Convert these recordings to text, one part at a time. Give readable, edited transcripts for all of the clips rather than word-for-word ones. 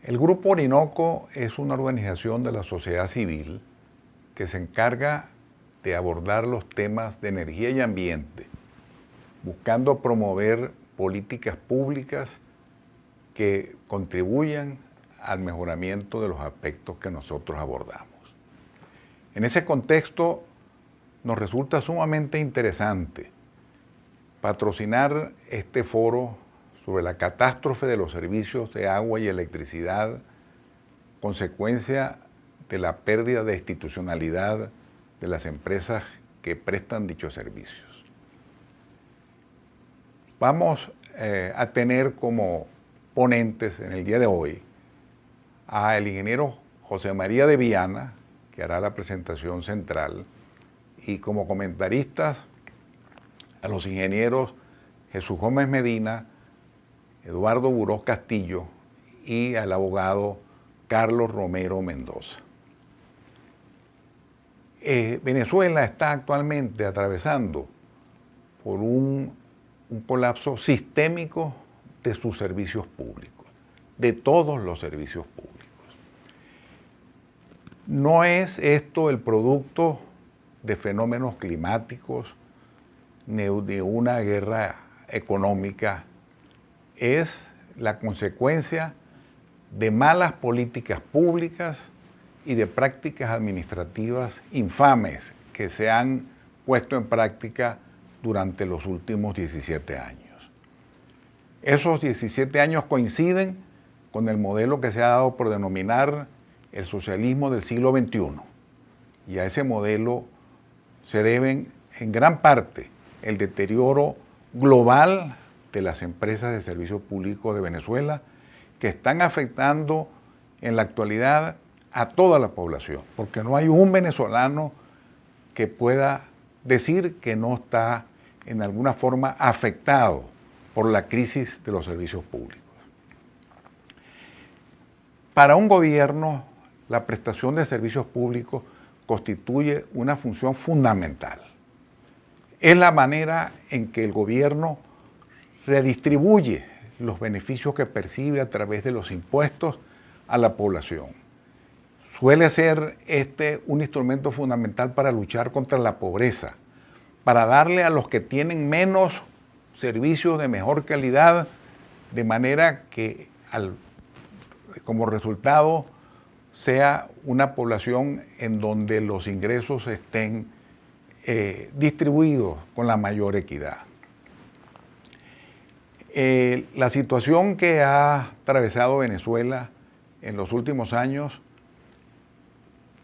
El Grupo Orinoco es una organización de la sociedad civil que se encarga de abordar los temas de energía y ambiente, buscando promover políticas públicas que contribuyan al mejoramiento de los aspectos que nosotros abordamos. En ese contexto, nos resulta sumamente interesante patrocinar este foro sobre la catástrofe de los servicios de agua y electricidad, consecuencia de la pérdida de institucionalidad de las empresas que prestan dichos servicios. Vamos a tener como ponentes en el día de hoy al ingeniero José María de Viana, que hará la presentación central, y como comentaristas a los ingenieros Jesús Gómez Medina, Eduardo Burós Castillo y al abogado Carlos Romero Mendoza. Venezuela está actualmente atravesando por un colapso sistémico de sus servicios públicos, de todos los servicios públicos. No es esto el producto de fenómenos climáticos, ni de una guerra económica, es la consecuencia de malas políticas públicas y de prácticas administrativas infames que se han puesto en práctica durante los últimos 17 años. Esos 17 años coinciden con el modelo que se ha dado por denominar el socialismo del siglo XXI, y a ese modelo se deben en gran parte el deterioro global de las empresas de servicios públicos de Venezuela, que están afectando en la actualidad a toda la población, porque no hay un venezolano que pueda decir que no está en alguna forma afectado por la crisis de los servicios públicos. Para un gobierno, la prestación de servicios públicos constituye una función fundamental. Es la manera en que el gobierno redistribuye los beneficios que percibe a través de los impuestos a la población. Suele ser un instrumento fundamental para luchar contra la pobreza, para darle a los que tienen menos servicios de mejor calidad, de manera que como resultado sea una población en donde los ingresos estén distribuidos con la mayor equidad. La situación que ha atravesado Venezuela en los últimos años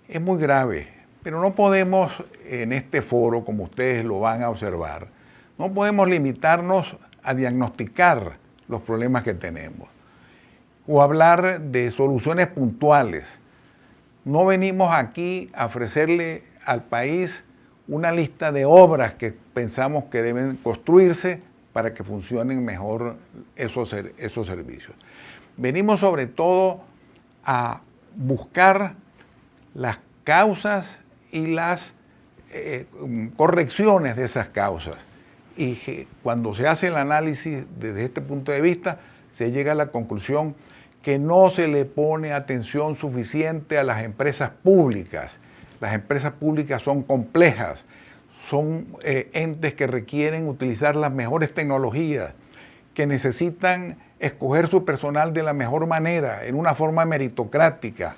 es muy grave, pero no podemos en este foro, como ustedes lo van a observar, no podemos limitarnos a diagnosticar los problemas que tenemos o hablar de soluciones puntuales. No venimos aquí a ofrecerle al país una lista de obras que pensamos que deben construirse para que funcionen mejor esos servicios. Venimos sobre todo a buscar las causas y las correcciones de esas causas. Y cuando se hace el análisis desde este punto de vista, se llega a la conclusión que no se le pone atención suficiente a las empresas públicas. Las empresas públicas son complejas, son entes que requieren utilizar las mejores tecnologías, que necesitan escoger su personal de la mejor manera, en una forma meritocrática,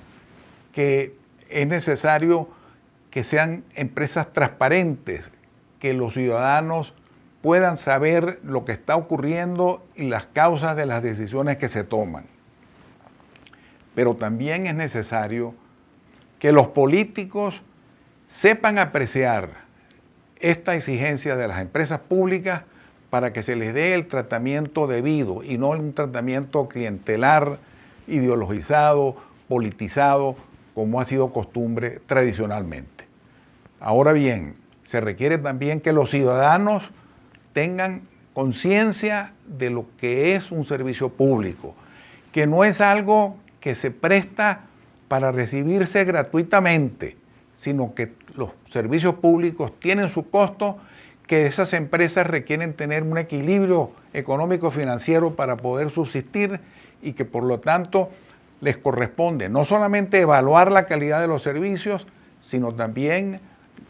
que es necesario que sean empresas transparentes, que los ciudadanos puedan saber lo que está ocurriendo y las causas de las decisiones que se toman. Pero también es necesario que los políticos sepan apreciar esta exigencia de las empresas públicas para que se les dé el tratamiento debido y no un tratamiento clientelar, ideologizado, politizado, como ha sido costumbre tradicionalmente. Ahora bien, se requiere también que los ciudadanos tengan conciencia de lo que es un servicio público, que no es algo que se presta para recibirse gratuitamente, sino que los servicios públicos tienen su costo, que esas empresas requieren tener un equilibrio económico-financiero para poder subsistir y que por lo tanto les corresponde no solamente evaluar la calidad de los servicios, sino también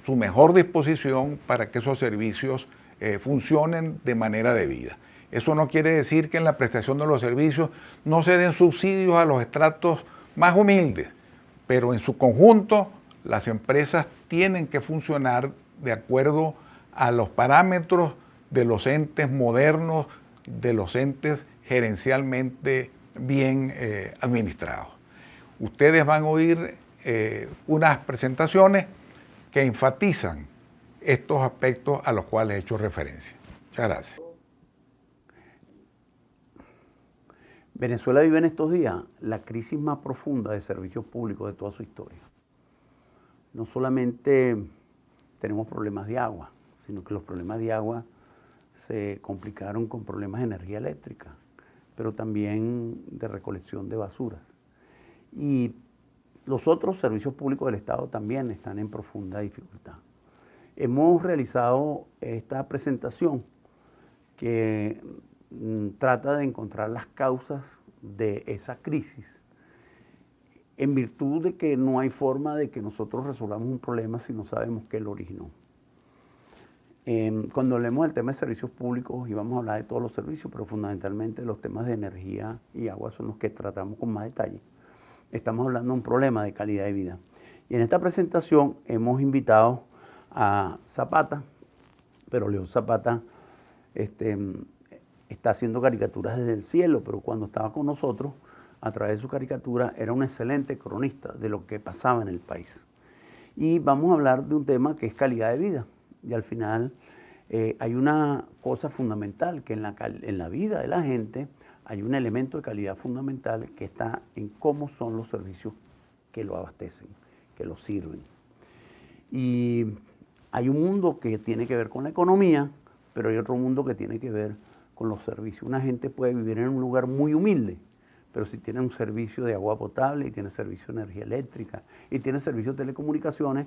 su mejor disposición para que esos servicios funcionen de manera debida. Eso no quiere decir que en la prestación de los servicios no se den subsidios a los estratos más humildes, pero en su conjunto las empresas tienen que funcionar de acuerdo a los parámetros de los entes modernos, de los entes gerencialmente bien administrados. Ustedes van a oír unas presentaciones que enfatizan estos aspectos a los cuales he hecho referencia. Muchas gracias. Venezuela vive en estos días la crisis más profunda de servicios públicos de toda su historia. No solamente tenemos problemas de agua, sino que los problemas de agua se complicaron con problemas de energía eléctrica, pero también de recolección de basuras. Y los otros servicios públicos del Estado también están en profunda dificultad. Hemos realizado esta presentación que trata de encontrar las causas de esa crisis, en virtud de que no hay forma de que nosotros resolvamos un problema si no sabemos qué lo originó. Cuando hablemos del tema de servicios públicos, y vamos a hablar de todos los servicios, pero fundamentalmente los temas de energía y agua son los que tratamos con más detalle. Estamos hablando de un problema de calidad de vida. Y en esta presentación hemos invitado a Zapata, pero León Zapata está haciendo caricaturas desde el cielo, pero cuando estaba con nosotros, a través de su caricatura, era un excelente cronista de lo que pasaba en el país. Y vamos a hablar de un tema que es calidad de vida. Y al final hay una cosa fundamental, que en la vida de la gente hay un elemento de calidad fundamental que está en cómo son los servicios que lo abastecen, que lo sirven. Y hay un mundo que tiene que ver con la economía, pero hay otro mundo que tiene que ver con los servicios. Una gente puede vivir en un lugar muy humilde, pero si tiene un servicio de agua potable y tiene servicio de energía eléctrica y tiene servicio de telecomunicaciones,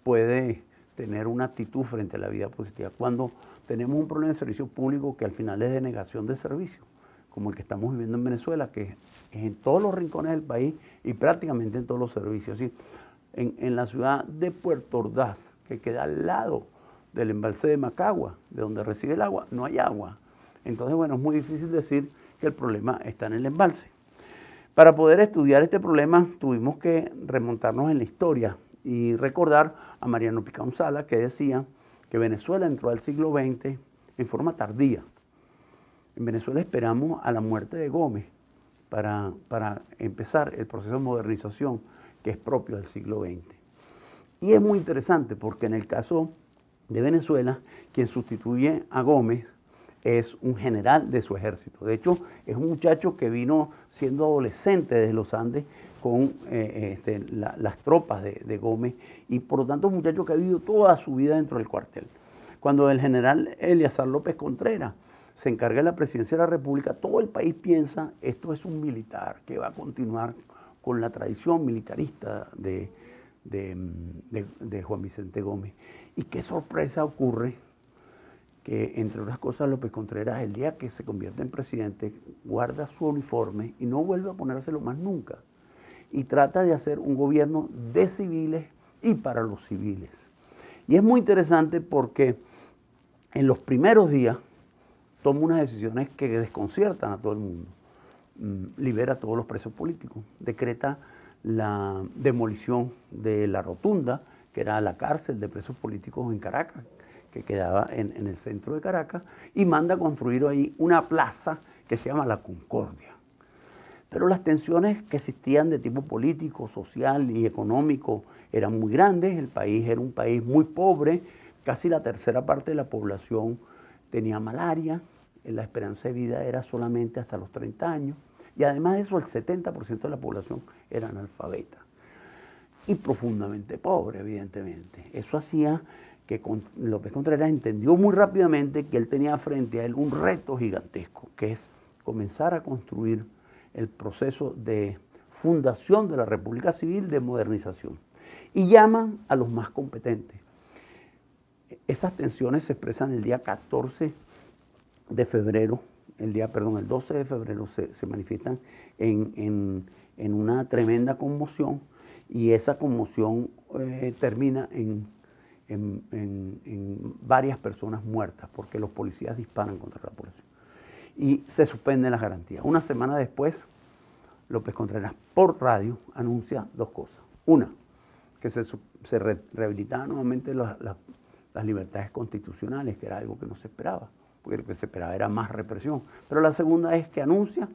puede tener una actitud frente a la vida positiva. Cuando tenemos un problema de servicio público que al final es de negación de servicios, como el que estamos viviendo en Venezuela, que es en todos los rincones del país y prácticamente en todos los servicios. ¿Sí? En la ciudad de Puerto Ordaz, que queda al lado del embalse de Macagua, de donde recibe el agua, no hay agua. Entonces, bueno, es muy difícil decir que el problema está en el embalse. Para poder estudiar este problema tuvimos que remontarnos en la historia y recordar a Mariano Picón Sala, que decía que Venezuela entró al siglo XX en forma tardía. En Venezuela esperamos a la muerte de Gómez para empezar el proceso de modernización que es propio del siglo XX. Y es muy interesante porque en el caso de Venezuela, quien sustituye a Gómez es un general de su ejército. De hecho, es un muchacho que vino siendo adolescente desde los Andes con las tropas de Gómez y por lo tanto un muchacho que ha vivido toda su vida dentro del cuartel. Cuando el general Eleazar López Contreras se encarga de la presidencia de la República, todo el país piensa, esto es un militar que va a continuar con la tradición militarista de Juan Vicente Gómez. Y qué sorpresa ocurre que, entre otras cosas, López Contreras, el día que se convierte en presidente, guarda su uniforme y no vuelve a ponérselo más nunca. Y trata de hacer un gobierno de civiles y para los civiles. Y es muy interesante porque en los primeros días toma unas decisiones que desconciertan a todo el mundo. Libera a todos los presos políticos, decreta la demolición de la Rotunda, que era la cárcel de presos políticos en Caracas, que quedaba en el centro de Caracas, y manda a construir ahí una plaza que se llama La Concordia. Pero las tensiones que existían de tipo político, social y económico eran muy grandes. El país era un país muy pobre, casi la tercera parte de la población tenía malaria, la esperanza de vida era solamente hasta los 30 años, y además de eso el 70% de la población era analfabeta y profundamente pobre, evidentemente. Eso hacía que López Contreras entendió muy rápidamente que él tenía frente a él un reto gigantesco, que es comenzar a construir el proceso de fundación de la República Civil, de modernización. Y llaman a los más competentes. Esas tensiones se expresan el día 14 de febrero el 12 de febrero se manifiestan en una tremenda conmoción, y esa conmoción termina en varias personas muertas porque los policías disparan contra la población. Y se suspenden las garantías. Una semana después, López Contreras por radio anuncia dos cosas. Una, que se rehabilitaban nuevamente las libertades constitucionales, que era algo que no se esperaba, porque lo que se esperaba era más represión. Pero la segunda es que anuncia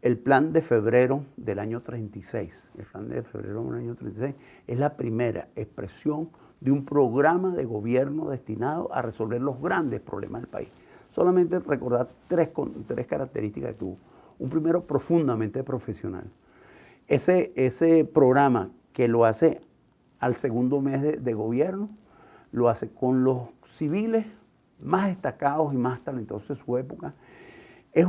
el plan de febrero del año 36. El plan de febrero del año 36 es la primera expresión de un programa de gobierno destinado a resolver los grandes problemas del país. Solamente recordar tres características que tuvo. Un primero, profundamente profesional. Ese programa que lo hace al segundo mes de gobierno, lo hace con los civiles más destacados y más talentosos de su época. Es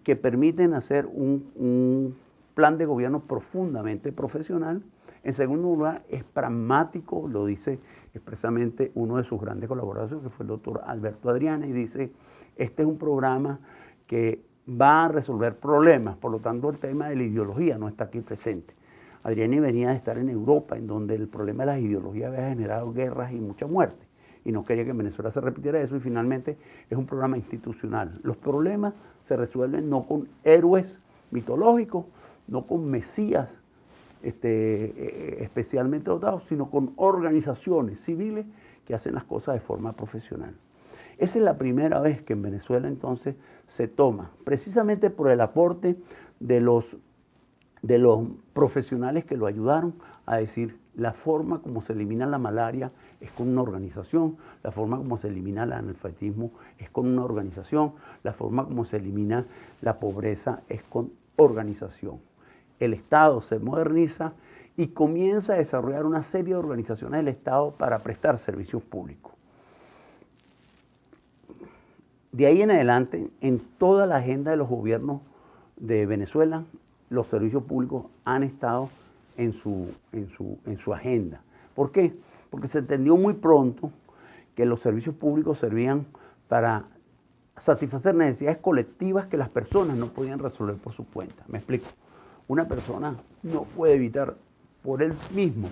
que permiten hacer un plan de gobierno profundamente profesional. En segundo lugar, es pragmático, lo dice expresamente uno de sus grandes colaboradores, que fue el doctor Alberto Adriana, y dice, este es un programa que va a resolver problemas, por lo tanto el tema de la ideología no está aquí presente. Adriani venía de estar en Europa, en donde el problema de las ideologías había generado guerras y mucha muerte, y no quería que en Venezuela se repitiera eso, y finalmente es un programa institucional. Los problemas se resuelven no con héroes mitológicos, no con mesías especialmente dotados, sino con organizaciones civiles que hacen las cosas de forma profesional. Esa es la primera vez que en Venezuela entonces se toma, precisamente por el aporte de los profesionales que lo ayudaron, a decir, la forma como se elimina la malaria es con una organización, la forma como se elimina el analfabetismo es con una organización, la forma como se elimina la pobreza es con organización. El Estado se moderniza y comienza a desarrollar una serie de organizaciones del Estado para prestar servicios públicos. De ahí en adelante, en toda la agenda de los gobiernos de Venezuela, los servicios públicos han estado en su agenda. ¿Por qué? Porque se entendió muy pronto que los servicios públicos servían para satisfacer necesidades colectivas que las personas no podían resolver por su cuenta. Me explico. Una persona no puede evitar por él mismo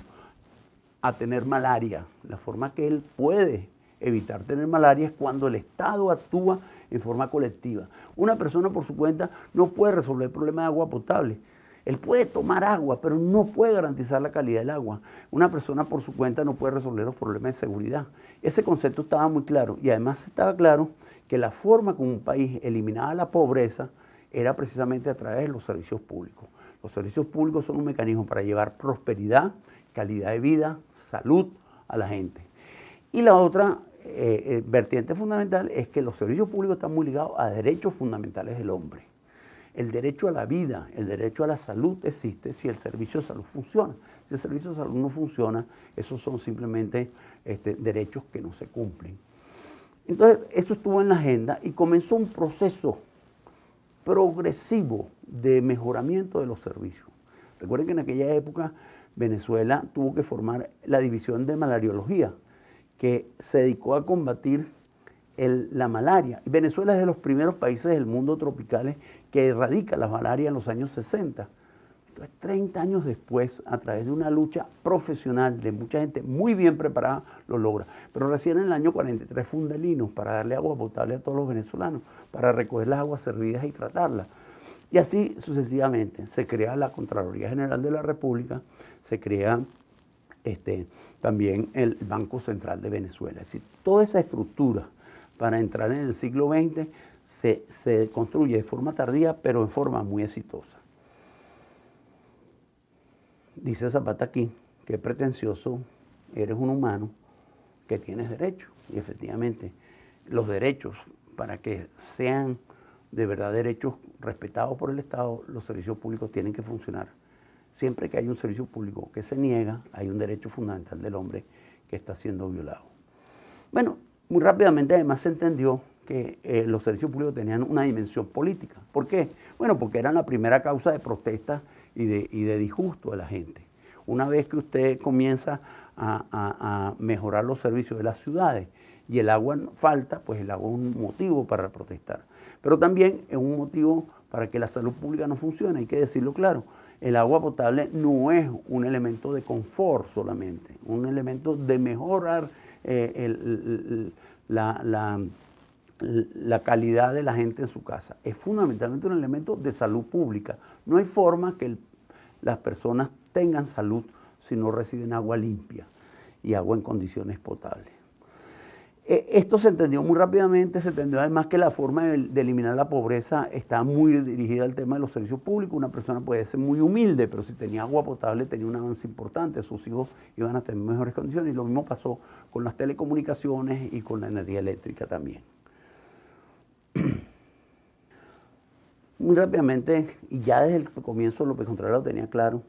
a tener malaria. La forma que él puede evitar tener malaria es cuando el Estado actúa en forma colectiva. Una persona por su cuenta no puede resolver el problema de agua potable. Él puede tomar agua, pero no puede garantizar la calidad del agua. Una persona por su cuenta no puede resolver los problemas de seguridad. Ese concepto estaba muy claro, y además estaba claro que la forma como un país eliminaba la pobreza era precisamente a través de los servicios públicos. Los servicios públicos son un mecanismo para llevar prosperidad, calidad de vida, salud a la gente. Y la otra vertiente fundamental es que los servicios públicos están muy ligados a derechos fundamentales del hombre. El derecho a la vida, el derecho a la salud existe si el servicio de salud funciona. Si el servicio de salud no funciona, esos son simplemente derechos que no se cumplen. Entonces, eso estuvo en la agenda y comenzó un proceso progresivo de mejoramiento de los servicios. Recuerden que en aquella época Venezuela tuvo que formar la división de malariología, que se dedicó a combatir la malaria. Venezuela es de los primeros países del mundo tropicales que erradica la malaria en los años 60. Entonces, 30 años después, a través de una lucha profesional de mucha gente muy bien preparada, lo logra. Pero recién en el año 43 funda el INOS para darle agua potable a todos los venezolanos, para recoger las aguas servidas y tratarlas. Y así sucesivamente. Se crea la Contraloría General de la República, se crea también el Banco Central de Venezuela. Es decir, toda esa estructura para entrar en el siglo XX se construye de forma tardía, pero en forma muy exitosa. Dice Zapata aquí, que pretencioso, eres un humano que tienes derechos. Y efectivamente, los derechos, para que sean de verdad derechos respetados por el Estado, los servicios públicos tienen que funcionar. Siempre que hay un servicio público que se niega, hay un derecho fundamental del hombre que está siendo violado. Bueno, muy rápidamente además se entendió que los servicios públicos tenían una dimensión política. ¿Por qué? Bueno, porque eran la primera causa de protesta y de disgusto de la gente. Una vez que usted comienza a mejorar los servicios de las ciudades y el agua falta, pues el agua es un motivo para protestar. Pero también es un motivo para que la salud pública no funcione, hay que decirlo claro. El agua potable no es un elemento de confort solamente, un elemento de mejorar la calidad de la gente en su casa. Es fundamentalmente un elemento de salud pública. No hay forma que las personas tengan salud si no reciben agua limpia y agua en condiciones potables. Esto se entendió muy rápidamente, se entendió además que la forma de eliminar la pobreza está muy dirigida al tema de los servicios públicos. Una persona puede ser muy humilde, pero si tenía agua potable tenía un avance importante, sus hijos iban a tener mejores condiciones, y lo mismo pasó con las telecomunicaciones y con la energía eléctrica también. Muy rápidamente, y ya desde el comienzo López Contreras lo tenía claro,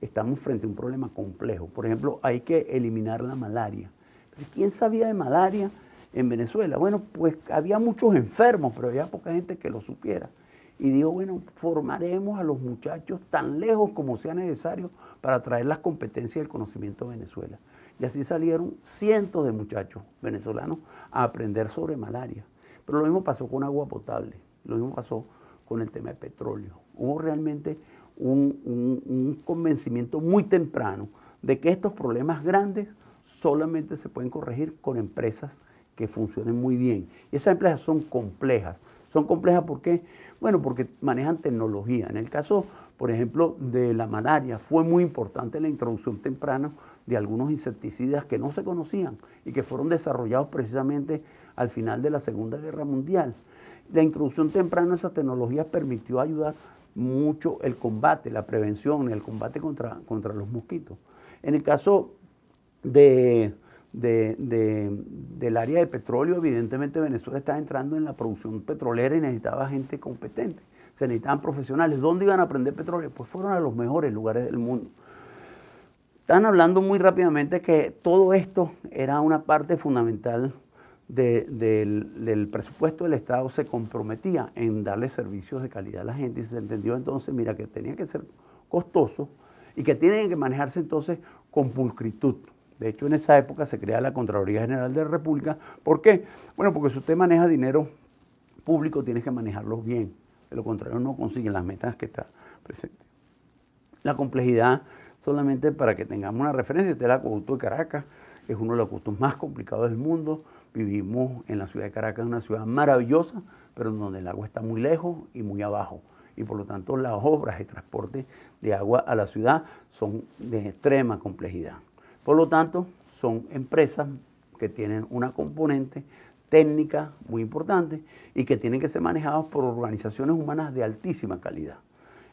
estamos frente a un problema complejo. Por ejemplo, hay que eliminar la malaria. ¿Pero quién sabía de malaria en Venezuela? Bueno, pues había muchos enfermos, pero había poca gente que lo supiera. Y dijo, bueno, formaremos a los muchachos tan lejos como sea necesario para traer las competencias y el conocimiento a Venezuela. Y así salieron cientos de muchachos venezolanos a aprender sobre malaria. Pero lo mismo pasó con agua potable, lo mismo pasó con el tema de petróleo. Hubo realmente un convencimiento muy temprano de que estos problemas grandes solamente se pueden corregir con empresas que funcionen muy bien. Y esas empresas son complejas. ¿Son complejas por qué? Bueno, porque manejan tecnología. En el caso, por ejemplo, de la malaria, fue muy importante la introducción temprana de algunos insecticidas que no se conocían y que fueron desarrollados precisamente al final de la Segunda Guerra Mundial. La introducción temprana de esas tecnologías permitió ayudar mucho el combate, la prevención, el combate contra los mosquitos. En el caso del área de petróleo, evidentemente Venezuela estaba entrando en la producción petrolera y necesitaba gente competente, se necesitaban profesionales. ¿Dónde iban a aprender petróleo? Pues fueron a los mejores lugares del mundo. Están hablando muy rápidamente que todo esto era una parte fundamental del presupuesto del Estado, se comprometía en darle servicios de calidad a la gente, y se entendió entonces, mira, que tenía que ser costoso y que tienen que manejarse entonces con pulcritud. De hecho, en esa época se crea la Contraloría General de la República. ¿Por qué? Bueno, porque si usted maneja dinero público, tiene que manejarlo bien. De lo contrario, no consiguen las metas que está presente. La complejidad, solamente para que tengamos una referencia, este es el acueducto de Caracas, es uno de los acueductos más complicados del mundo. Vivimos en la ciudad de Caracas, una ciudad maravillosa, pero en donde el agua está muy lejos y muy abajo. Y por lo tanto, las obras de transporte de agua a la ciudad son de extrema complejidad. Por lo tanto, son empresas que tienen una componente técnica muy importante y que tienen que ser manejadas por organizaciones humanas de altísima calidad.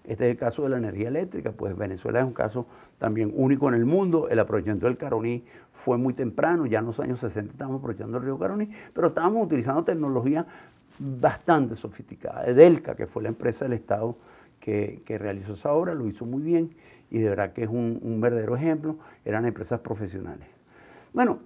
Este es el caso de la energía eléctrica, pues Venezuela es un caso también único en el mundo. El aprovechamiento del Caroní fue muy temprano, ya en los años 60 estábamos aprovechando el río Caroní, pero estábamos utilizando tecnología bastante sofisticada. Edelca, que fue la empresa del Estado que realizó esa obra, lo hizo muy bien y de verdad que es un verdadero ejemplo, eran empresas profesionales. Bueno,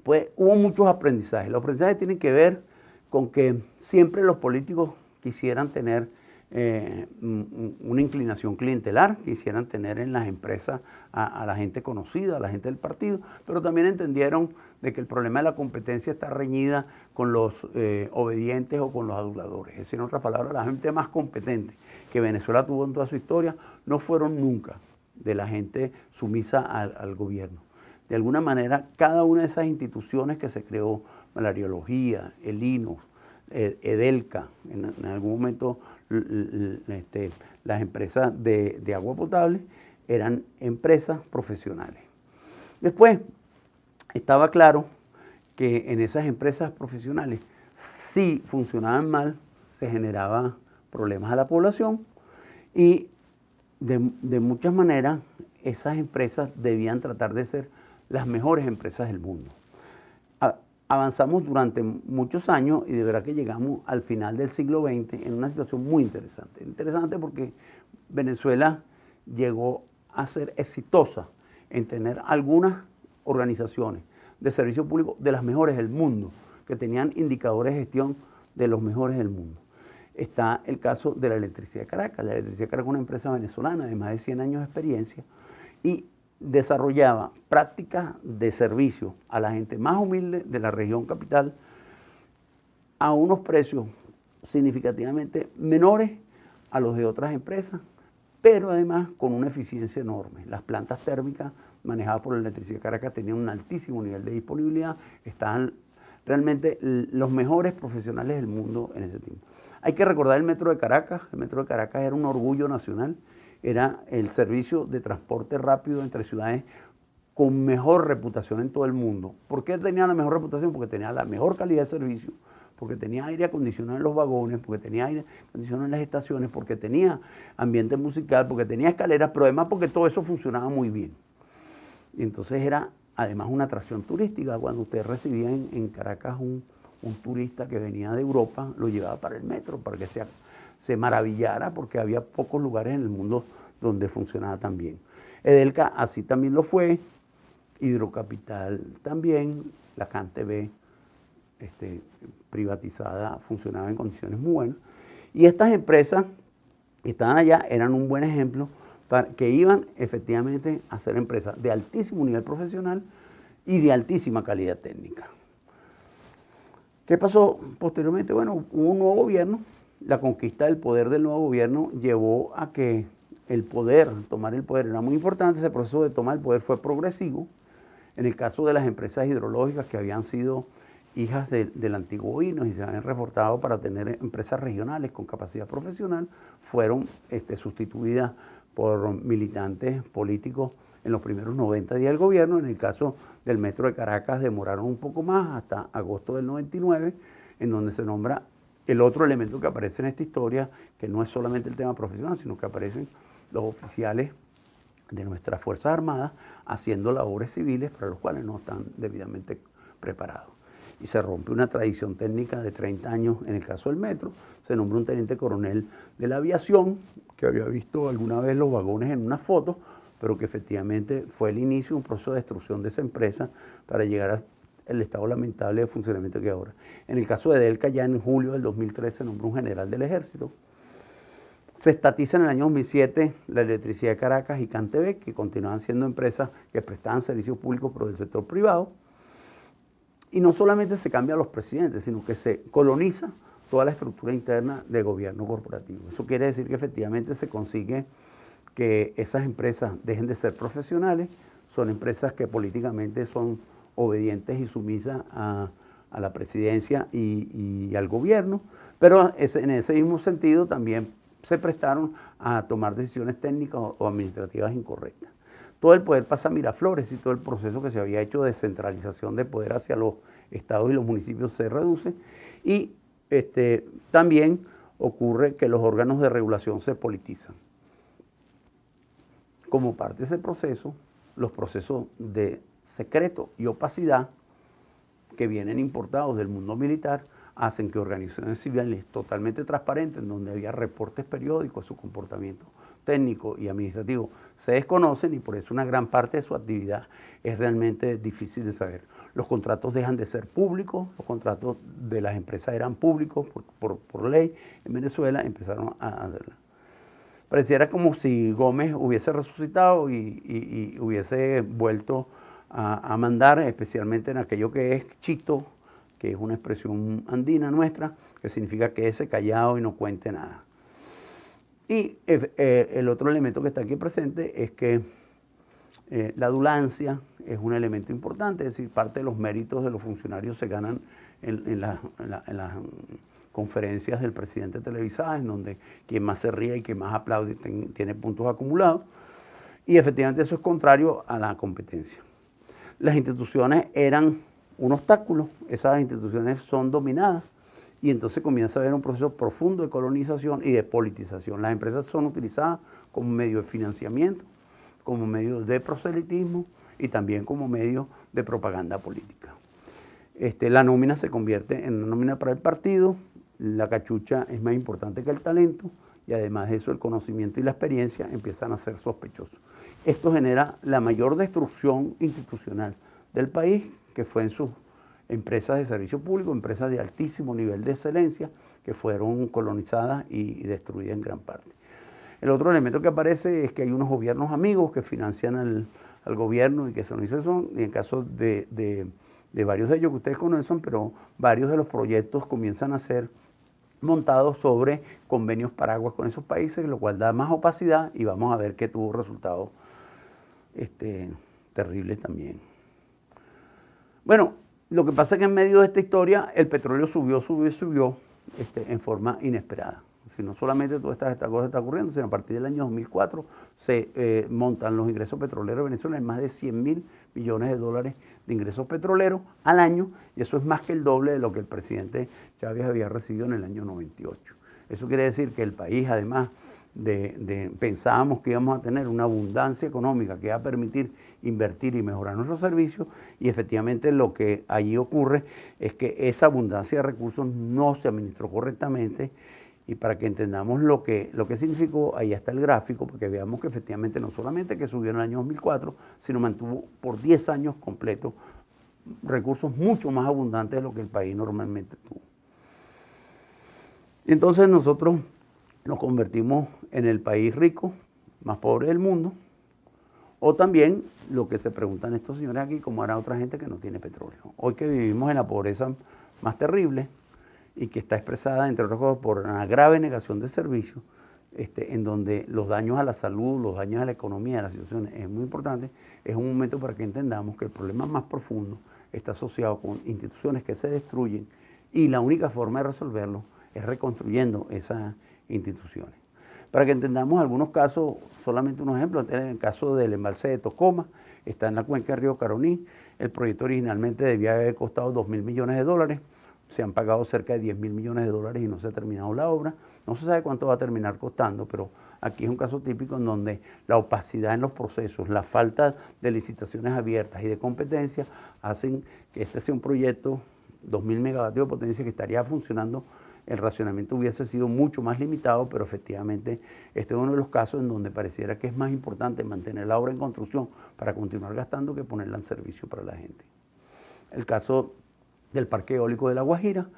pues hubo muchos aprendizajes. Los aprendizajes tienen que ver con que siempre los políticos quisieran tener una inclinación clientelar, quisieran tener en las empresas a la gente conocida, a la gente del partido, pero también entendieron de que el problema de la competencia está reñida con los obedientes o con los aduladores. Es decir, en otras palabras, la gente más competente que Venezuela tuvo en toda su historia no fueron nunca de la gente sumisa al gobierno. De alguna manera, cada una de esas instituciones que se creó, Malariología, el INOS, Edelca, en algún momento las empresas de agua potable, eran empresas profesionales. Después, estaba claro que en esas empresas profesionales, si funcionaban mal, se generaban problemas a la población y de muchas maneras esas empresas debían tratar de ser las mejores empresas del mundo. Avanzamos durante muchos años y de verdad que llegamos al final del siglo XX en una situación muy interesante. Interesante porque Venezuela llegó a ser exitosa en tener algunas organizaciones de servicio público de las mejores del mundo, que tenían indicadores de gestión de los mejores del mundo. Está el caso de la Electricidad de Caracas. La Electricidad de Caracas es una empresa venezolana de más de 100 años de experiencia y desarrollaba prácticas de servicio a la gente más humilde de la región capital a unos precios significativamente menores a los de otras empresas, pero además con una eficiencia enorme. Las plantas térmicas manejadas por la Electricidad de Caracas tenían un altísimo nivel de disponibilidad, estaban realmente los mejores profesionales del mundo en ese tiempo. Hay que recordar el Metro de Caracas. El Metro de Caracas era un orgullo nacional, era el servicio de transporte rápido entre ciudades con mejor reputación en todo el mundo. ¿Por qué tenía la mejor reputación? Porque tenía la mejor calidad de servicio, porque tenía aire acondicionado en los vagones, porque tenía aire acondicionado en las estaciones, porque tenía ambiente musical, porque tenía escaleras, pero además porque todo eso funcionaba muy bien. Y entonces era además una atracción turística. Cuando usted recibía en Caracas un turista que venía de Europa, lo llevaba para el metro, para que se maravillara, porque había pocos lugares en el mundo donde funcionaba tan bien. Edelca así también lo fue, Hidrocapital también, la CanTV privatizada funcionaba en condiciones muy buenas. Y estas empresas que estaban allá eran un buen ejemplo que iban efectivamente a ser empresas de altísimo nivel profesional y de altísima calidad técnica. ¿Qué pasó posteriormente? Bueno, hubo un nuevo gobierno. La conquista del poder del nuevo gobierno llevó a que tomar el poder era muy importante. Ese proceso de tomar el poder fue progresivo. En el caso de las empresas hidrológicas que habían sido hijas del antiguo INOS y se habían reportado para tener empresas regionales con capacidad profesional, fueron sustituidas por militantes políticos en los primeros 90 días del gobierno. En el caso del Metro de Caracas demoraron un poco más, hasta agosto del 99, en donde se nombra el otro elemento que aparece en esta historia, que no es solamente el tema profesional, sino que aparecen los oficiales de nuestras Fuerzas Armadas haciendo labores civiles para los cuales no están debidamente preparados. Y se rompe una tradición técnica de 30 años en el caso del metro. Se nombra un teniente coronel de la aviación que había visto alguna vez los vagones en una foto, pero que efectivamente fue el inicio de un proceso de destrucción de esa empresa para llegar al estado lamentable de funcionamiento que hay ahora. En el caso de Edelca, ya en julio del 2013 se nombró un general del ejército. Se estatiza en el año 2007 la Electricidad de Caracas y CanTV, que continuaban siendo empresas que prestaban servicios públicos pero del sector privado. Y no solamente se cambian los presidentes, sino que se coloniza toda la estructura interna del gobierno corporativo. Eso quiere decir que efectivamente se consigue que esas empresas dejen de ser profesionales, son empresas que políticamente son obedientes y sumisas a la presidencia y al gobierno, pero en ese mismo sentido también se prestaron a tomar decisiones técnicas o administrativas incorrectas. Todo el poder pasa a Miraflores y todo el proceso que se había hecho de centralización de poder hacia los estados y los municipios se reduce, y también ocurre que los órganos de regulación se politizan. Como parte de ese proceso, los procesos de secreto y opacidad que vienen importados del mundo militar hacen que organizaciones civiles totalmente transparentes, en donde había reportes periódicos de su comportamiento técnico y administrativo, se desconocen, y por eso una gran parte de su actividad es realmente difícil de saber. Los contratos dejan de ser públicos, los contratos de las empresas eran públicos por ley. En Venezuela empezaron a hacerla. Pareciera como si Gómez hubiese resucitado y hubiese vuelto a mandar, especialmente en aquello que es chito, que es una expresión andina nuestra, que significa quédese callado y no cuente nada. Y el otro elemento que está aquí presente es que la adulancia es un elemento importante, es decir, parte de los méritos de los funcionarios se ganan en las conferencias del presidente televisadas, en donde quien más se ríe y quien más aplaude tiene puntos acumulados, y efectivamente eso es contrario a la competencia. Las instituciones eran un obstáculo, esas instituciones son dominadas, y entonces comienza a haber un proceso profundo de colonización y de politización. Las empresas son utilizadas como medio de financiamiento, como medio de proselitismo y también como medio de propaganda política. La nómina se convierte en una nómina para el partido, la cachucha es más importante que el talento, y además de eso el conocimiento y la experiencia empiezan a ser sospechosos. Esto genera la mayor destrucción institucional del país, que fue en sus empresas de servicio público, empresas de altísimo nivel de excelencia, que fueron colonizadas y destruidas en gran parte. El otro elemento que aparece es que hay unos gobiernos amigos que financian al gobierno y que se nos hizo eso, y en caso de varios de ellos que ustedes conocen, pero varios de los proyectos comienzan a ser montados sobre convenios paraguas con esos países, lo cual da más opacidad y vamos a ver que tuvo resultados terribles también. Bueno, lo que pasa es que en medio de esta historia el petróleo subió en forma inesperada. Si no solamente toda esta cosa está ocurriendo, sino a partir del año 2004 se montan los ingresos petroleros de Venezuela en más de 100.000 millones de dólares de ingresos petroleros al año, y eso es más que el doble de lo que el presidente Chávez había recibido en el año 98. Eso quiere decir que el país, además pensábamos que íbamos a tener una abundancia económica que iba a permitir invertir y mejorar nuestros servicios, y efectivamente lo que allí ocurre es que esa abundancia de recursos no se administró correctamente. Y para que entendamos lo que significó, ahí está el gráfico, porque veamos que efectivamente no solamente que subió en el año 2004, sino mantuvo por 10 años completos recursos mucho más abundantes de lo que el país normalmente tuvo. Y entonces nosotros nos convertimos en el país rico, más pobre del mundo, o también lo que se preguntan estos señores aquí, cómo hará otra gente que no tiene petróleo. Hoy que vivimos en la pobreza más terrible, y que está expresada, entre otras cosas, por una grave negación de servicios, en donde los daños a la salud, los daños a la economía, a las situaciones es muy importante, es un momento para que entendamos que el problema más profundo está asociado con instituciones que se destruyen, y la única forma de resolverlo es reconstruyendo esas instituciones. Para que entendamos algunos casos, solamente unos ejemplos, en el caso del embalse de Tocoma, está en la cuenca del río Caroní. El proyecto originalmente debía haber costado 2.000 millones de dólares, se han pagado cerca de 10.000 millones de dólares y no se ha terminado la obra. No se sabe cuánto va a terminar costando, pero aquí es un caso típico en donde la opacidad en los procesos, la falta de licitaciones abiertas y de competencia hacen que este sea un proyecto 2.000 megavatios de potencia que estaría funcionando. El racionamiento hubiese sido mucho más limitado, pero efectivamente este es uno de los casos en donde pareciera que es más importante mantener la obra en construcción para continuar gastando que ponerla en servicio para la gente. El caso del parque eólico de La Guajira,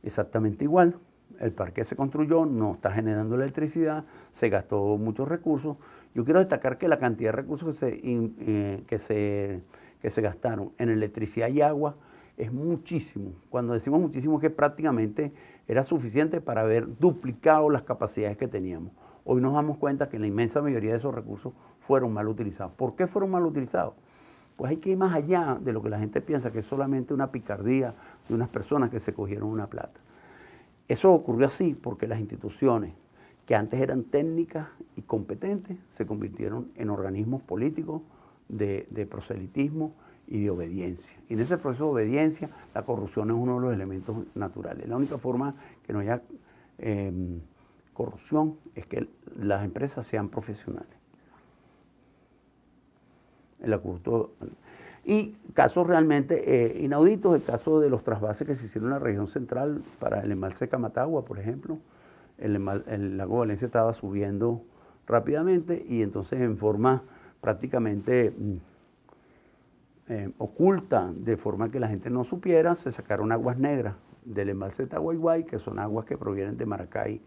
exactamente igual. El parque se construyó, no está generando electricidad, se gastó muchos recursos. Yo quiero destacar que la cantidad de recursos que se gastaron en electricidad y agua es muchísimo. Cuando decimos muchísimo es que prácticamente era suficiente para haber duplicado las capacidades que teníamos. Hoy nos damos cuenta que la inmensa mayoría de esos recursos fueron mal utilizados. ¿Por qué fueron mal utilizados? Pues hay que ir más allá de lo que la gente piensa, que es solamente una picardía de unas personas que se cogieron una plata. Eso ocurrió así porque las instituciones que antes eran técnicas y competentes se convirtieron en organismos políticos de proselitismo y de obediencia. Y en ese proceso de obediencia la corrupción es uno de los elementos naturales. La única forma que no haya corrupción es que las empresas sean profesionales. Y casos realmente inauditos, el caso de los trasvases que se hicieron en la región central para el embalse de Camatagua, por ejemplo. El lago Valencia estaba subiendo rápidamente y entonces en forma prácticamente oculta, de forma que la gente no supiera, se sacaron aguas negras del embalse de Taguayguay, que son aguas que provienen de Maracay,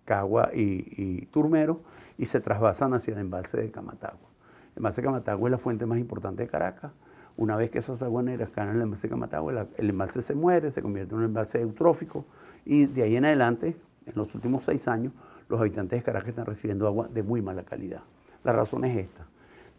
Cagua y Turmero, y se trasvasan hacia el embalse de Camatagua. El embalse de Camatagua es la fuente más importante de Caracas. Una vez que esas aguas negras caen en el embalse de Camatagua, el embalse se muere, se convierte en un embalse eutrófico, y de ahí en adelante, en los últimos 6 años, los habitantes de Caracas están recibiendo agua de muy mala calidad. La razón es esta.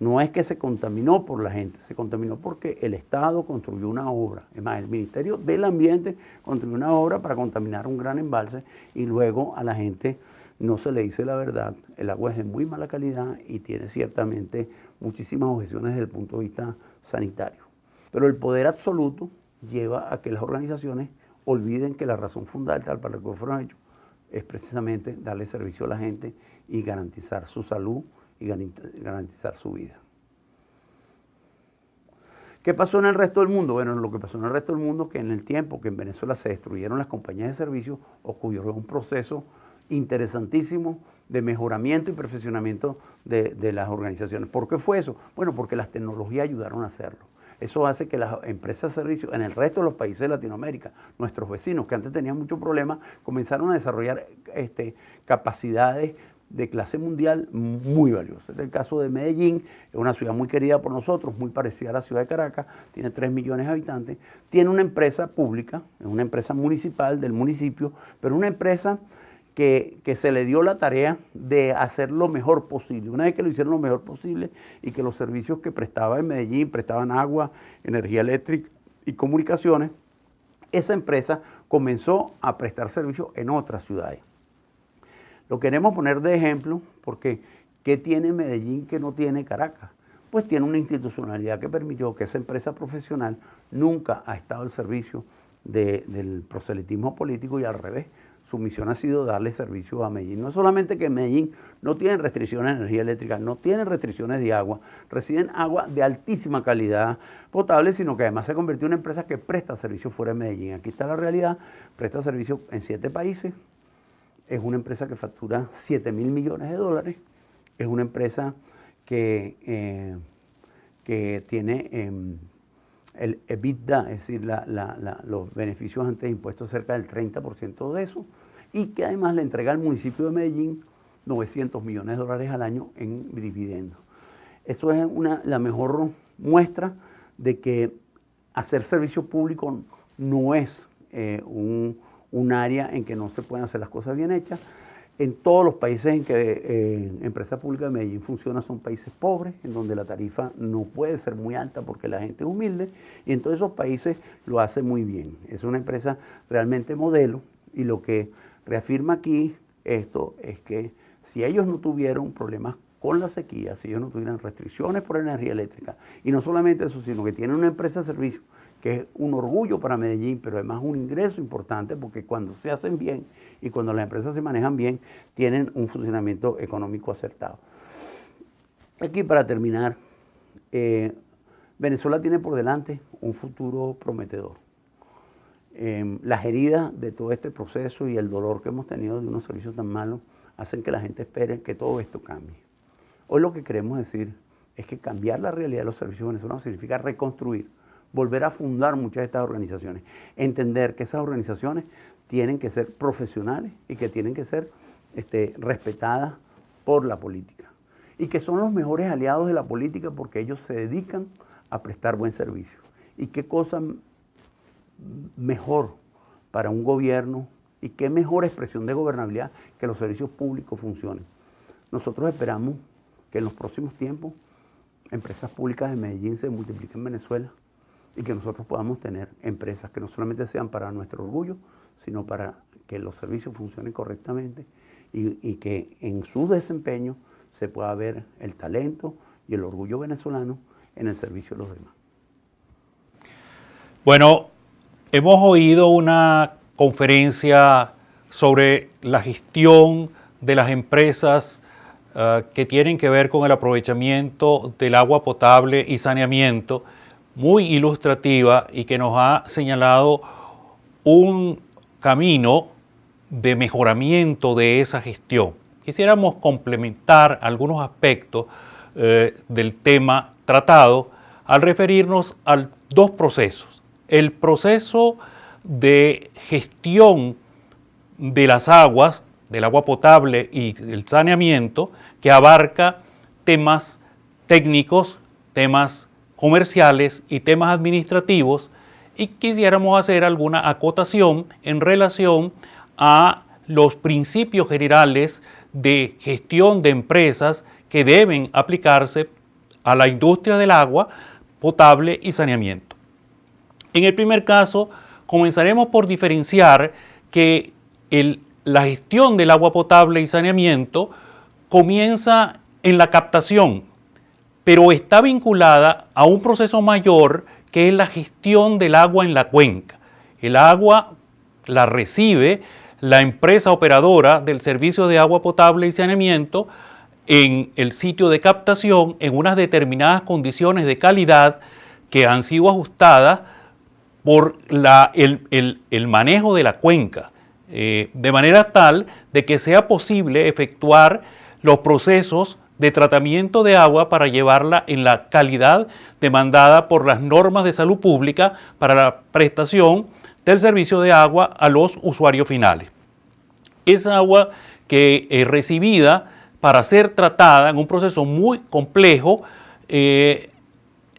No es que se contaminó por la gente, se contaminó porque el Estado construyó una obra. Es más, el Ministerio del Ambiente construyó una obra para contaminar un gran embalse y luego a la gente no se le dice la verdad. El agua es de muy mala calidad y tiene ciertamente muchísimas objeciones desde el punto de vista sanitario. Pero el poder absoluto lleva a que las organizaciones olviden que la razón fundamental para la que fueron hechos es precisamente darle servicio a la gente y garantizar su salud y garantizar su vida. ¿Qué pasó en el resto del mundo? Bueno, lo que pasó en el resto del mundo es que en el tiempo que en Venezuela se destruyeron las compañías de servicios, ocurrió un proceso interesantísimo de mejoramiento y perfeccionamiento de las organizaciones. ¿Por qué fue eso? Bueno, porque las tecnologías ayudaron a hacerlo. Eso hace que las empresas de servicios en el resto de los países de Latinoamérica, nuestros vecinos que antes tenían muchos problemas, comenzaron a desarrollar capacidades de clase mundial muy valiosa. Este es el caso de Medellín, es una ciudad muy querida por nosotros, muy parecida a la ciudad de Caracas, tiene 3 millones de habitantes, tiene una empresa pública, es una empresa municipal del municipio, pero una empresa que se le dio la tarea de hacer lo mejor posible. Una vez que lo hicieron lo mejor posible y que los servicios que prestaba en Medellín, prestaban agua, energía eléctrica y comunicaciones, esa empresa comenzó a prestar servicios en otras ciudades. Lo queremos poner de ejemplo porque ¿qué tiene Medellín que no tiene Caracas? Pues tiene una institucionalidad que permitió que esa empresa profesional nunca ha estado al servicio del proselitismo político y al revés. Su misión ha sido darle servicio a Medellín. No es solamente que Medellín no tiene restricciones de energía eléctrica, no tiene restricciones de agua, reciben agua de altísima calidad potable, sino que además se convirtió en una empresa que presta servicios fuera de Medellín. Aquí está la realidad, presta servicios en 7 países. Es una empresa que factura 7.000 millones de dólares. Es una empresa que tiene el EBITDA, es decir, los beneficios antes de impuestos cerca del 30% de eso. Y que además le entrega al municipio de Medellín 900 millones de dólares al año en dividendos. Eso es la mejor muestra de que hacer servicio público no es un área en que no se pueden hacer las cosas bien hechas. En todos los países en que Empresa Pública de Medellín funciona son países pobres, en donde la tarifa no puede ser muy alta porque la gente es humilde, y en todos esos países lo hace muy bien. Es una empresa realmente modelo, y lo que reafirma aquí esto es que si ellos no tuvieron problemas con la sequía, si ellos no tuvieran restricciones por energía eléctrica, y no solamente eso, sino que tienen una empresa de servicio que es un orgullo para Medellín, pero además un ingreso importante, porque cuando se hacen bien y cuando las empresas se manejan bien, tienen un funcionamiento económico acertado. Aquí, para terminar, Venezuela tiene por delante un futuro prometedor. Las heridas de todo este proceso y el dolor que hemos tenido de unos servicios tan malos hacen que la gente espere que todo esto cambie. Hoy lo que queremos decir es que cambiar la realidad de los servicios venezolanos significa reconstruir, volver a fundar muchas de estas organizaciones, entender que esas organizaciones tienen que ser profesionales y que tienen que ser respetadas por la política, y que son los mejores aliados de la política porque ellos se dedican a prestar buen servicio. Y qué cosa mejor para un gobierno y qué mejor expresión de gobernabilidad que los servicios públicos funcionen. Nosotros esperamos que en los próximos tiempos empresas públicas de Medellín se multipliquen en Venezuela, y que nosotros podamos tener empresas que no solamente sean para nuestro orgullo, sino para que los servicios funcionen correctamente y que en su desempeño se pueda ver el talento y el orgullo venezolano en el servicio de los demás. Bueno, hemos oído una conferencia sobre la gestión de las empresas que tienen que ver con el aprovechamiento del agua potable y saneamiento, muy ilustrativa, y que nos ha señalado un camino de mejoramiento de esa gestión. Quisiéramos complementar algunos aspectos del tema tratado al referirnos a 2 procesos. El proceso de gestión de las aguas, del agua potable y el saneamiento, que abarca temas técnicos, temas comerciales y temas administrativos, y quisiéramos hacer alguna acotación en relación a los principios generales de gestión de empresas que deben aplicarse a la industria del agua potable y saneamiento. En el primer caso, comenzaremos por diferenciar que la gestión del agua potable y saneamiento comienza en la captación, pero está vinculada a un proceso mayor que es la gestión del agua en la cuenca. El agua la recibe la empresa operadora del servicio de agua potable y saneamiento en el sitio de captación en unas determinadas condiciones de calidad que han sido ajustadas por el manejo de la cuenca, de manera tal de que sea posible efectuar los procesos de tratamiento de agua para llevarla en la calidad demandada por las normas de salud pública para la prestación del servicio de agua a los usuarios finales. Esa agua que es recibida para ser tratada en un proceso muy complejo,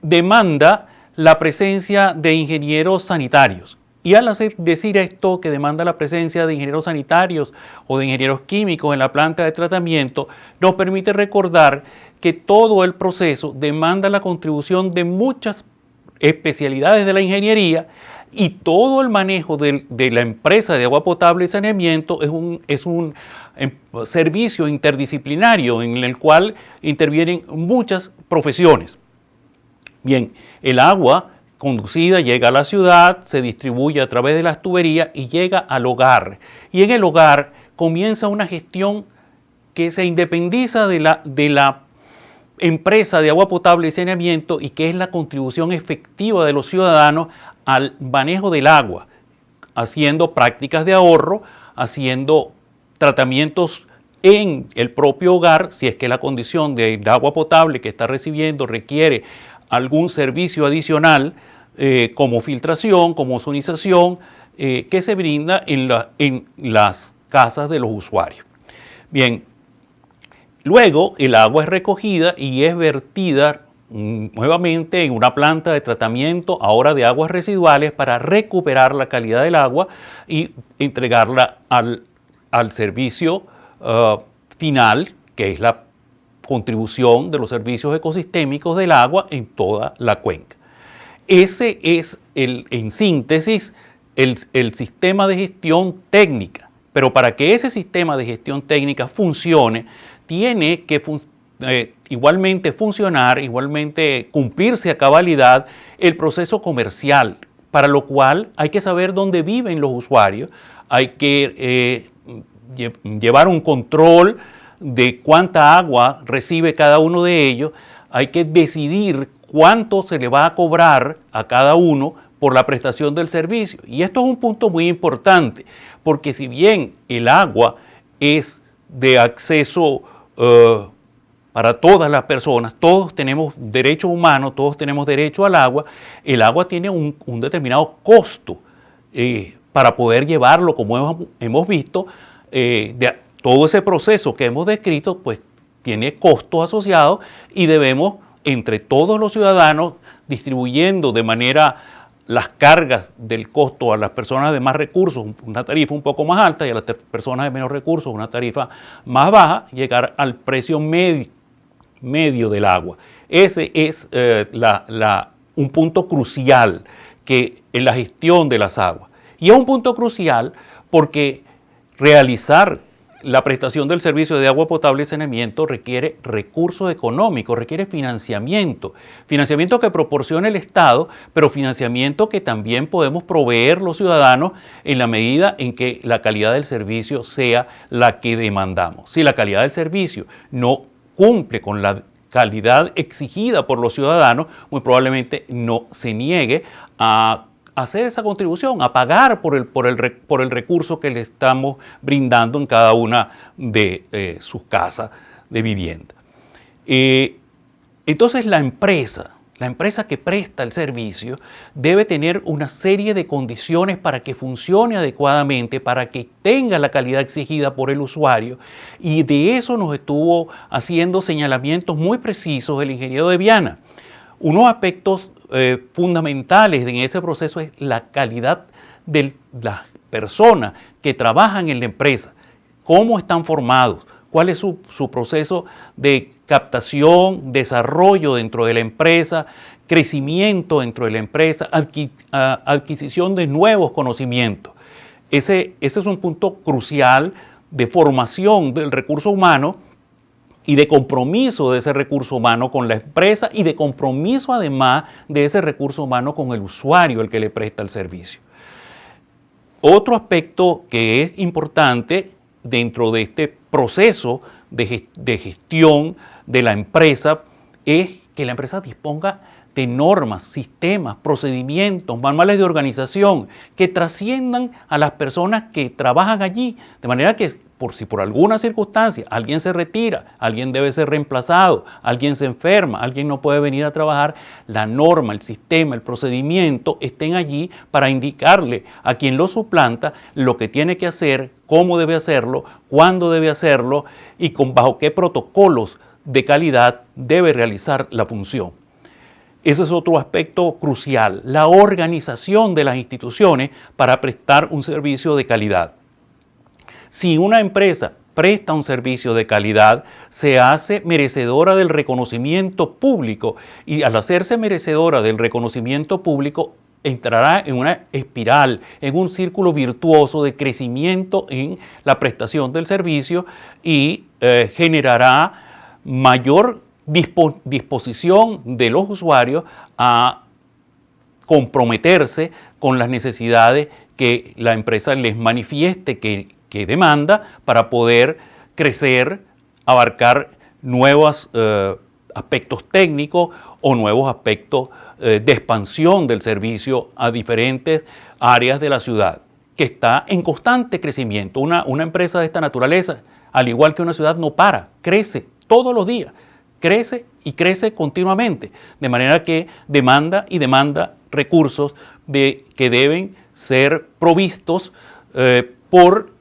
demanda la presencia de ingenieros sanitarios. Y al decir esto, que demanda la presencia de ingenieros sanitarios o de ingenieros químicos en la planta de tratamiento, nos permite recordar que todo el proceso demanda la contribución de muchas especialidades de la ingeniería, y todo el manejo de la empresa de agua potable y saneamiento es un servicio interdisciplinario en el cual intervienen muchas profesiones. Bien, el agua conducida llega a la ciudad, se distribuye a través de las tuberías y llega al hogar. Y en el hogar comienza una gestión que se independiza de la empresa de agua potable y saneamiento, y que es la contribución efectiva de los ciudadanos al manejo del agua, haciendo prácticas de ahorro, haciendo tratamientos en el propio hogar, si es que la condición del agua potable que está recibiendo requiere algún servicio adicional, como filtración, como ozonización, que se brinda en las casas de los usuarios. Bien, luego el agua es recogida y es vertida nuevamente en una planta de tratamiento, ahora de aguas residuales, para recuperar la calidad del agua y entregarla al servicio final, que es la contribución de los servicios ecosistémicos del agua en toda la cuenca. Ese es, en síntesis, el sistema de gestión técnica. Pero para que ese sistema de gestión técnica funcione, tiene que igualmente funcionar, igualmente cumplirse a cabalidad el proceso comercial, para lo cual hay que saber dónde viven los usuarios, hay que llevar un control de cuánta agua recibe cada uno de ellos, hay que decidir cuánto se le va a cobrar a cada uno por la prestación del servicio. Y esto es un punto muy importante, porque si bien el agua es de acceso para todas las personas, todos tenemos derecho humano, todos tenemos derecho al agua, el agua tiene un determinado costo para poder llevarlo, como hemos visto, todo ese proceso que hemos descrito, pues tiene costos asociados, y debemos, entre todos los ciudadanos, distribuyendo de manera las cargas del costo a las personas de más recursos, una tarifa un poco más alta, y a las personas de menos recursos una tarifa más baja, llegar al precio medio del agua. Ese es un punto crucial en la gestión de las aguas. Y es un punto crucial porque realizar la prestación del servicio de agua potable y saneamiento requiere recursos económicos, requiere financiamiento que proporciona el Estado, pero financiamiento que también podemos proveer los ciudadanos en la medida en que la calidad del servicio sea la que demandamos. Si la calidad del servicio no cumple con la calidad exigida por los ciudadanos, muy probablemente no se niegue a hacer esa contribución, a pagar por el recurso que le estamos brindando en cada una de sus casas de vivienda. Entonces la empresa que presta el servicio debe tener una serie de condiciones para que funcione adecuadamente, para que tenga la calidad exigida por el usuario, y de eso nos estuvo haciendo señalamientos muy precisos el ingeniero de Viana. Unos aspectos fundamentales en ese proceso es la calidad de las personas que trabajan en la empresa, cómo están formados, cuál es su proceso de captación, desarrollo dentro de la empresa, crecimiento dentro de la empresa, adquisición de nuevos conocimientos. Ese es un punto crucial de formación del recurso humano y de compromiso de ese recurso humano con la empresa, y de compromiso además de ese recurso humano con el usuario al que le presta el servicio. Otro aspecto que es importante dentro de este proceso de gestión de la empresa es que la empresa disponga de normas, sistemas, procedimientos, manuales de organización que trasciendan a las personas que trabajan allí, de manera que si por alguna circunstancia alguien se retira, alguien debe ser reemplazado, alguien se enferma, alguien no puede venir a trabajar, la norma, el sistema, el procedimiento estén allí para indicarle a quien lo suplanta lo que tiene que hacer, cómo debe hacerlo, cuándo debe hacerlo y bajo qué protocolos de calidad debe realizar la función. Ese es otro aspecto crucial, la organización de las instituciones para prestar un servicio de calidad. Si una empresa presta un servicio de calidad, se hace merecedora del reconocimiento público y al hacerse merecedora del reconocimiento público entrará en una espiral, en un círculo virtuoso de crecimiento en la prestación del servicio y generará mayor disposición de los usuarios a comprometerse con las necesidades que la empresa les manifieste que demanda para poder crecer, abarcar nuevos aspectos técnicos o nuevos aspectos de expansión del servicio a diferentes áreas de la ciudad, que está en constante crecimiento. Una empresa de esta naturaleza, al igual que una ciudad, no para, crece todos los días, crece y crece continuamente, de manera que demanda recursos que deben ser provistos por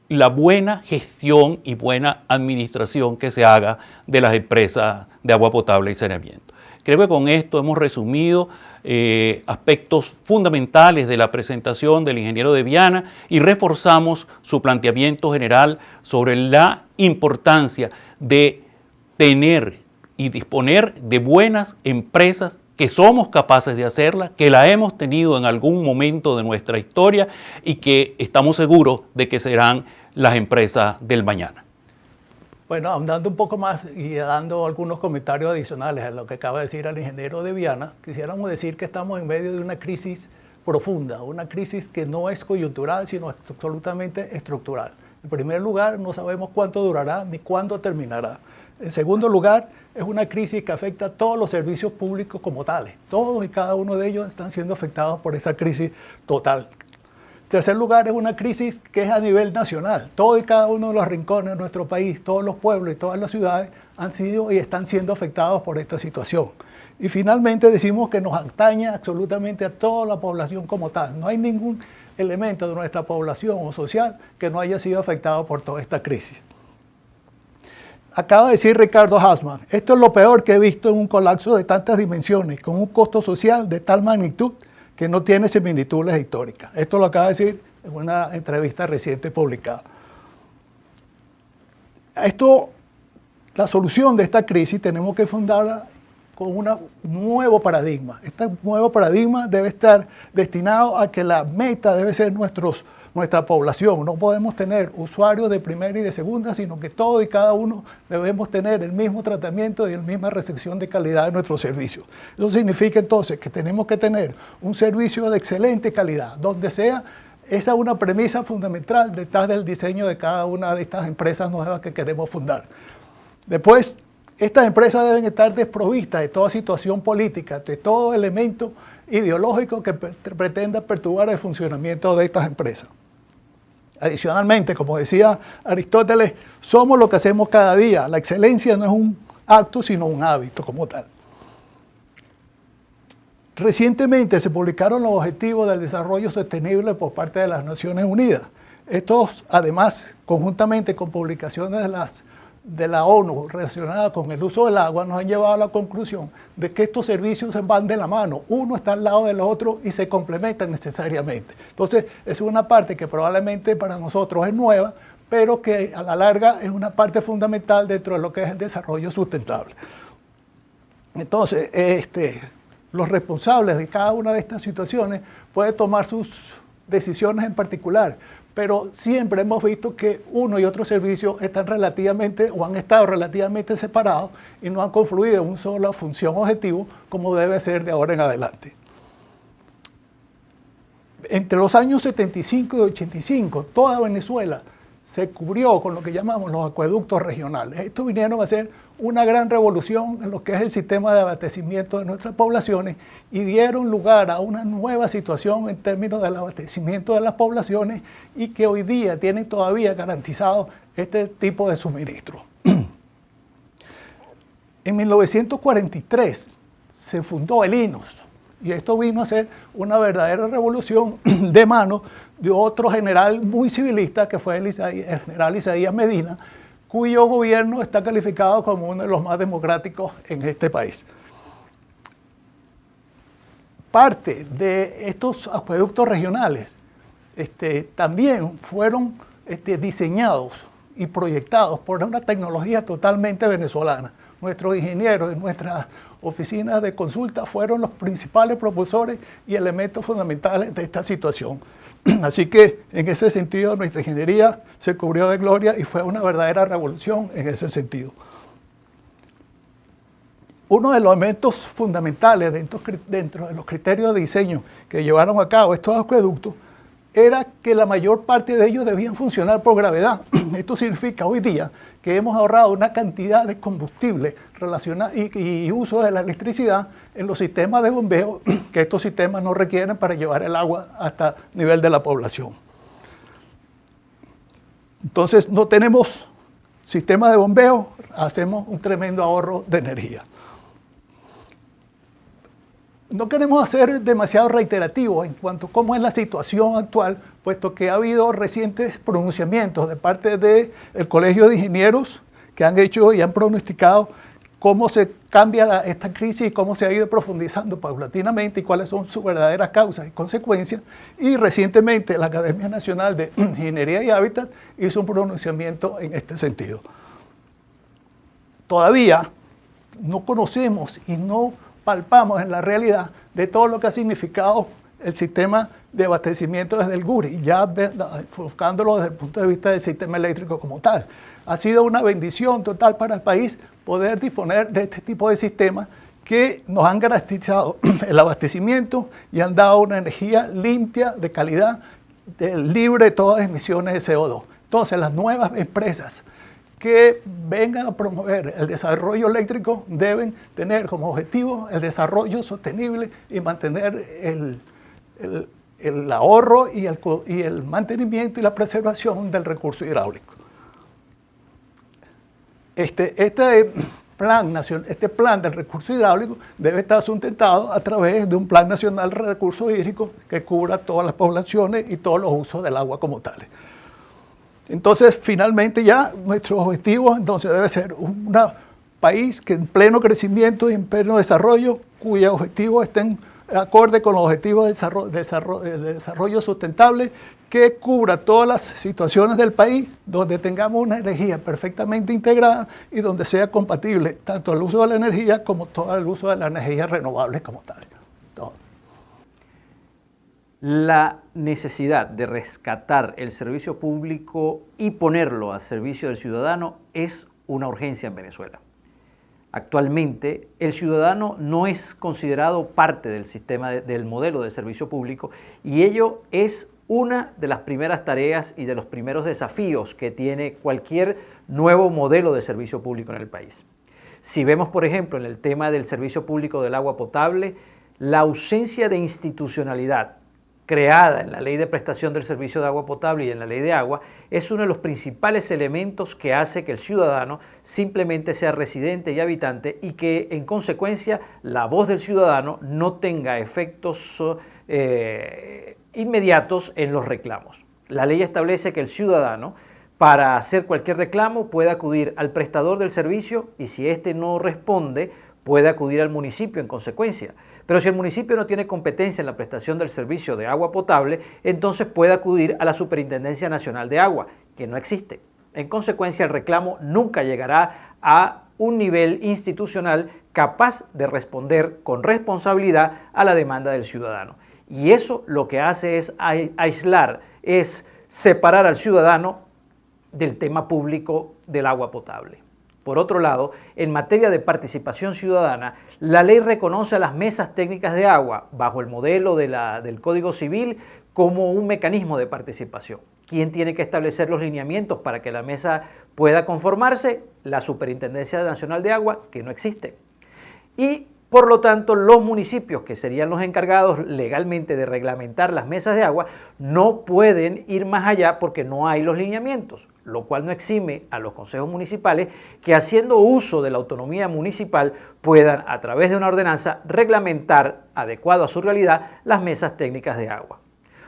la buena gestión y buena administración que se haga de las empresas de agua potable y saneamiento. Creo que con esto hemos resumido aspectos fundamentales de la presentación del ingeniero de Viana y reforzamos su planteamiento general sobre la importancia de tener y disponer de buenas empresas que somos capaces de hacerla, que la hemos tenido en algún momento de nuestra historia y que estamos seguros de que serán las empresas del mañana. Bueno, ahondando un poco más y dando algunos comentarios adicionales a lo que acaba de decir el ingeniero de Viana, quisiéramos decir que estamos en medio de una crisis profunda, una crisis que no es coyuntural, sino absolutamente estructural. En primer lugar, no sabemos cuánto durará ni cuándo terminará. En segundo lugar, es una crisis que afecta a todos los servicios públicos como tales. Todos y cada uno de ellos están siendo afectados por esa crisis total. En tercer lugar, es una crisis que es a nivel nacional. Todos y cada uno de los rincones de nuestro país, todos los pueblos y todas las ciudades han sido y están siendo afectados por esta situación. Y finalmente decimos que nos atañe absolutamente a toda la población como tal. No hay ningún elemento de nuestra población o social que no haya sido afectado por toda esta crisis. Acaba de decir Ricardo Hassmann, esto es lo peor que he visto en un colapso de tantas dimensiones, con un costo social de tal magnitud que no tiene similitudes históricas. Esto lo acaba de decir en una entrevista reciente publicada. La solución de esta crisis tenemos que fundarla con un nuevo paradigma. Este nuevo paradigma debe estar destinado a que la meta debe ser nuestra población. No podemos tener usuarios de primera y de segunda, sino que todos y cada uno debemos tener el mismo tratamiento y la misma recepción de calidad de nuestros servicios. Eso significa entonces que tenemos que tener un servicio de excelente calidad, donde sea. Esa es una premisa fundamental detrás del diseño de cada una de estas empresas nuevas que queremos fundar. Después, estas empresas deben estar desprovistas de toda situación política, de todo elemento ideológico que pretenda perturbar el funcionamiento de estas empresas. Adicionalmente, como decía Aristóteles, somos lo que hacemos cada día. La excelencia no es un acto, sino un hábito como tal. Recientemente se publicaron los Objetivos del Desarrollo Sostenible por parte de las Naciones Unidas. Estos, además, conjuntamente con publicaciones de la ONU relacionadas con el uso del agua, nos han llevado a la conclusión de que estos servicios se van de la mano. Uno está al lado del otro y se complementan necesariamente. Entonces, es una parte que probablemente para nosotros es nueva, pero que a la larga es una parte fundamental dentro de lo que es el desarrollo sustentable. Entonces, los responsables de cada una de estas situaciones pueden tomar sus decisiones en particular, pero siempre hemos visto que uno y otro servicio están relativamente o han estado relativamente separados y no han confluido en una sola función objetivo como debe ser de ahora en adelante. Entre los años 75 y 85, toda Venezuela se cubrió con lo que llamamos los acueductos regionales. Estos vinieron a ser una gran revolución en lo que es el sistema de abastecimiento de nuestras poblaciones y dieron lugar a una nueva situación en términos del abastecimiento de las poblaciones y que hoy día tienen todavía garantizado este tipo de suministro. En 1943 se fundó el INOS y esto vino a ser una verdadera revolución de mano de otro general muy civilista que fue el general Isaías Medina, cuyo gobierno está calificado como uno de los más democráticos en este país. Parte de estos acueductos regionales también fueron diseñados y proyectados por una tecnología totalmente venezolana. Nuestros ingenieros y nuestras oficinas de consulta fueron los principales propulsores y elementos fundamentales de esta situación. Así que en ese sentido nuestra ingeniería se cubrió de gloria y fue una verdadera revolución en ese sentido. Uno de los elementos fundamentales dentro de los criterios de diseño que llevaron a cabo estos acueductos era que la mayor parte de ellos debían funcionar por gravedad. Esto significa hoy día que hemos ahorrado una cantidad de combustible y uso de la electricidad en los sistemas de bombeo que estos sistemas no requieren para llevar el agua hasta el nivel de la población. Entonces no tenemos sistema de bombeo, hacemos un tremendo ahorro de energía. No queremos ser demasiado reiterativos en cuanto a cómo es la situación actual, puesto que ha habido recientes pronunciamientos de parte del Colegio de Ingenieros que han hecho y han pronosticado cómo se cambia esta crisis y cómo se ha ido profundizando paulatinamente y cuáles son sus verdaderas causas y consecuencias. Y recientemente la Academia Nacional de Ingeniería y Hábitat hizo un pronunciamiento en este sentido. Todavía no conocemos y no palpamos en la realidad de todo lo que ha significado el sistema de abastecimiento desde el GURI, ya enfocándolo desde el punto de vista del sistema eléctrico como tal. Ha sido una bendición total para el país poder disponer de este tipo de sistemas que nos han garantizado el abastecimiento y han dado una energía limpia, de calidad, libre de todas emisiones de CO2. Entonces, las nuevas empresas que vengan a promover el desarrollo eléctrico deben tener como objetivo el desarrollo sostenible y mantener el ahorro y el mantenimiento y la preservación del recurso hidráulico. Este plan del recurso hidráulico debe estar sustentado a través de un plan nacional de recursos hídricos que cubra todas las poblaciones y todos los usos del agua como tales. Entonces, finalmente ya nuestro objetivo entonces debe ser un país que en pleno crecimiento y en pleno desarrollo, cuyos objetivos estén acorde con los objetivos de desarrollo sustentable, que cubra todas las situaciones del país, donde tengamos una energía perfectamente integrada y donde sea compatible tanto el uso de la energía como todo el uso de las energías renovables como tal. Todo. La necesidad de rescatar el servicio público y ponerlo al servicio del ciudadano es una urgencia en Venezuela. Actualmente, el ciudadano no es considerado parte del sistema del modelo de servicio público y ello es una de las primeras tareas y de los primeros desafíos que tiene cualquier nuevo modelo de servicio público en el país. Si vemos, por ejemplo, en el tema del servicio público del agua potable, la ausencia de institucionalidad creada en la Ley de Prestación del Servicio de Agua Potable y en la Ley de Agua, es uno de los principales elementos que hace que el ciudadano simplemente sea residente y habitante y que, en consecuencia, la voz del ciudadano no tenga efectos inmediatos en los reclamos. La ley establece que el ciudadano, para hacer cualquier reclamo, puede acudir al prestador del servicio y si éste no responde, puede acudir al municipio en consecuencia. Pero si el municipio no tiene competencia en la prestación del servicio de agua potable, entonces puede acudir a la Superintendencia Nacional de Agua, que no existe. En consecuencia, el reclamo nunca llegará a un nivel institucional capaz de responder con responsabilidad a la demanda del ciudadano. Y eso lo que hace es aislar, es separar al ciudadano del tema público del agua potable. Por otro lado, en materia de participación ciudadana, la ley reconoce a las mesas técnicas de agua, bajo el modelo del Código Civil, como un mecanismo de participación. ¿Quién tiene que establecer los lineamientos para que la mesa pueda conformarse? La Superintendencia Nacional de Agua, que no existe. Y por lo tanto, los municipios, que serían los encargados legalmente de reglamentar las mesas de agua, no pueden ir más allá porque no hay los lineamientos, lo cual no exime a los consejos municipales que, haciendo uso de la autonomía municipal, puedan, a través de una ordenanza, reglamentar, adecuado a su realidad, las mesas técnicas de agua.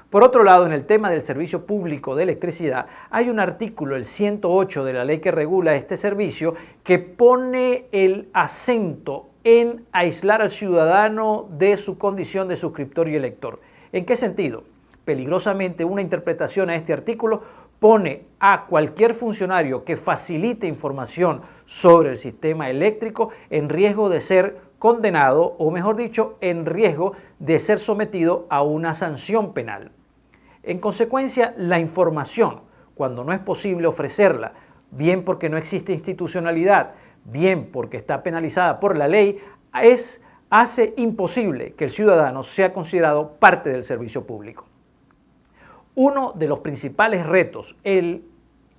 Por otro lado, en el tema del servicio público de electricidad, hay un artículo, el 108 de la ley que regula este servicio, que pone el acento en aislar al ciudadano de su condición de suscriptor y elector. ¿En qué sentido? Peligrosamente, una interpretación a este artículo pone a cualquier funcionario que facilite información sobre el sistema eléctrico en riesgo de ser condenado, o mejor dicho, en riesgo de ser sometido a una sanción penal. En consecuencia, la información, cuando no es posible ofrecerla, bien porque no existe institucionalidad, bien porque está penalizada por la ley, hace imposible que el ciudadano sea considerado parte del servicio público. Uno de los principales retos, el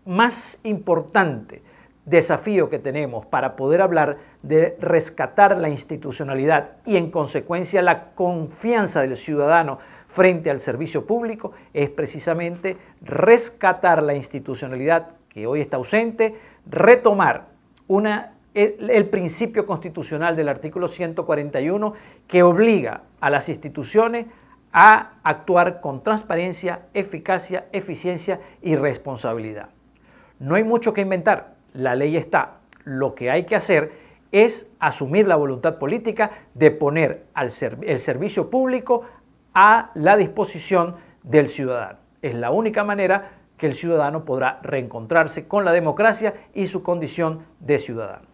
más importante desafío que tenemos para poder hablar de rescatar la institucionalidad y, en consecuencia, la confianza del ciudadano frente al servicio público, es precisamente rescatar la institucionalidad que hoy está ausente, retomar el principio constitucional del artículo 141 que obliga a las instituciones a actuar con transparencia, eficacia, eficiencia y responsabilidad. No hay mucho que inventar, la ley está. Lo que hay que hacer es asumir la voluntad política de poner el servicio público a la disposición del ciudadano. Es la única manera que el ciudadano podrá reencontrarse con la democracia y su condición de ciudadano.